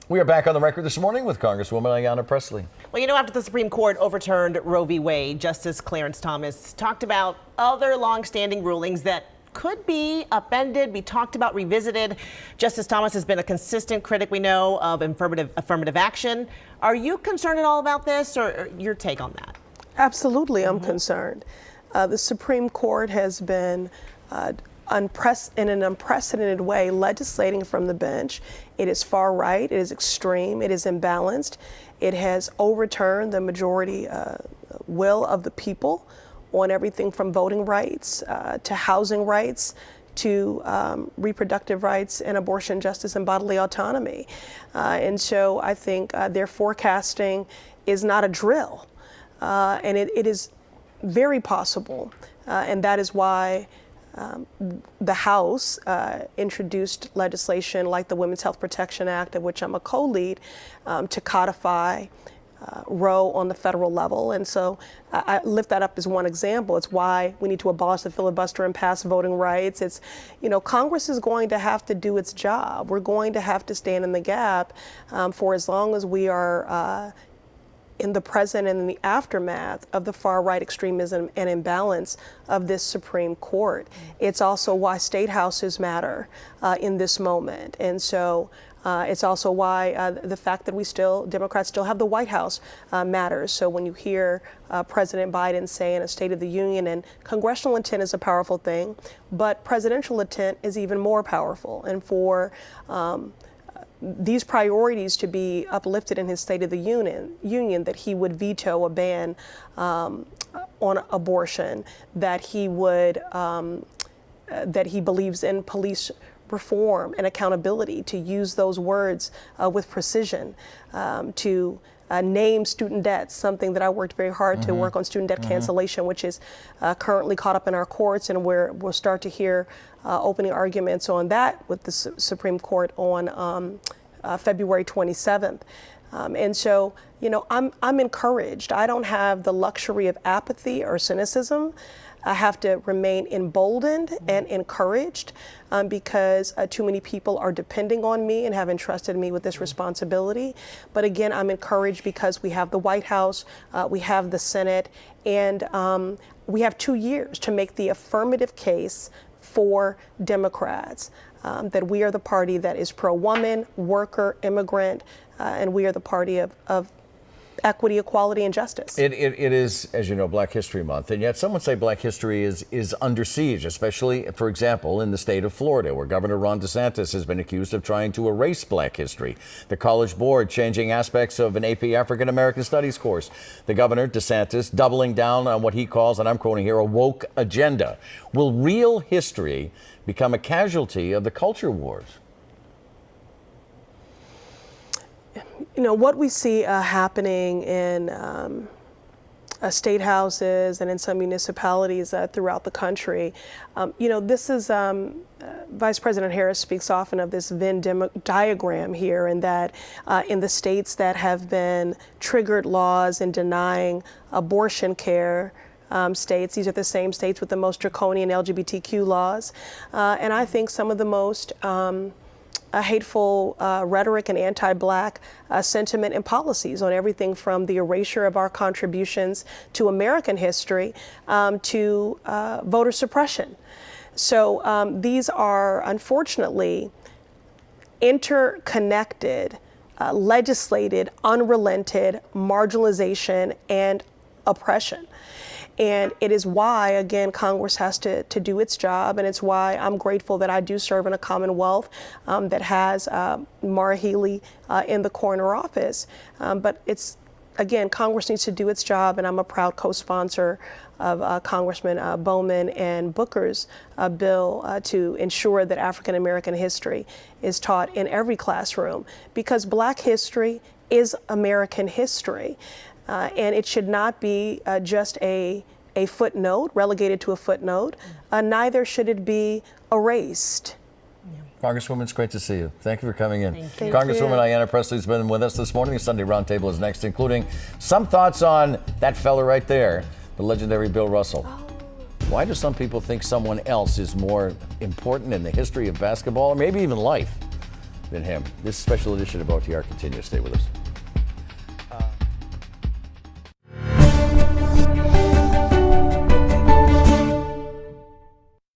We are back on the record this morning with Congresswoman Ayanna Pressley. Well, after the Supreme Court overturned Roe v. Wade, Justice Clarence Thomas talked about other long-standing rulings that could be upended, be talked about, revisited. Justice Thomas has been a consistent critic, we know, of affirmative action. Are you concerned at all about this, or your take on that? Absolutely, I'm concerned. The Supreme Court has been in an unprecedented way legislating from the bench. It is far right, it is extreme, it is imbalanced. It has overturned the majority will of the people on everything from voting rights to housing rights to reproductive rights and abortion justice and bodily autonomy. And so I think their forecasting is not a drill. And it is very possible, and that is why the House introduced legislation like the Women's Health Protection Act, of which I'm a co-lead, to codify Roe on the federal level. And so I lift that up as one example. It's why we need to abolish the filibuster and pass voting rights. It's, Congress is going to have to do its job. We're going to have to stand in the gap for as long as we are in the present and in the aftermath of the far-right extremism and imbalance of this Supreme Court. It's also why state houses matter in this moment. And so it's also why the fact that Democrats still have the White House matters. So when you hear President Biden say in a State of the Union, and congressional intent is a powerful thing, but presidential intent is even more powerful. And for these priorities to be uplifted in his State of the Union, that he would veto a ban on abortion, that he would, that he believes in police reform and accountability, to use those words with precision, to name student debts, something that I worked very hard to work on student debt cancellation, which is currently caught up in our courts, and we'll start to hear opening arguments on that with the Supreme Court on February 27th. And so, I'm encouraged. I don't have the luxury of apathy or cynicism. I have to remain emboldened and encouraged because too many people are depending on me and have entrusted me with this responsibility. But again, I'm encouraged because we have the White House, we have the Senate, and we have 2 years to make the affirmative case for Democrats, that we are the party that is pro-woman, worker, immigrant, and we are the party of equity, equality, and justice. It is, as you know, Black History Month, and yet some would say Black history is under siege, especially, for example, in the state of Florida, where Governor Ron DeSantis has been accused of trying to erase Black history. The College Board changing aspects of an AP African American Studies course. The Governor, DeSantis, doubling down on what he calls, and I'm quoting here, a woke agenda. Will real history become a casualty of the culture wars? What we see happening in state houses and in some municipalities throughout the country, this is, Vice President Harris speaks often of this Venn diagram here, and that in the states that have been triggered laws in denying abortion care, states, these are the same states with the most draconian LGBTQ laws, and I think some of the most hateful rhetoric and anti-Black sentiment and policies on everything from the erasure of our contributions to American history to voter suppression. So these are unfortunately interconnected, legislated, unrelented marginalization and oppression. And it is why, again, Congress has to do its job, and it's why I'm grateful that I do serve in a Commonwealth that has Maura Healey in the corner office. But it's, again, Congress needs to do its job, and I'm a proud co-sponsor of Congressman Bowman and Booker's bill to ensure that African American history is taught in every classroom, because Black history is American history. And it should not be just a footnote, relegated to a footnote. Neither should it be erased. Congresswoman, it's great to see you. Thank you for coming in. Thank Congresswoman you. Ayanna Pressley has been with us this morning. The Sunday Roundtable is next, including some thoughts on that fella right there, the legendary Bill Russell. Why do some people think someone else is more important in the history of basketball, or maybe even life? than him. This special edition of OTR continues. Stay with us.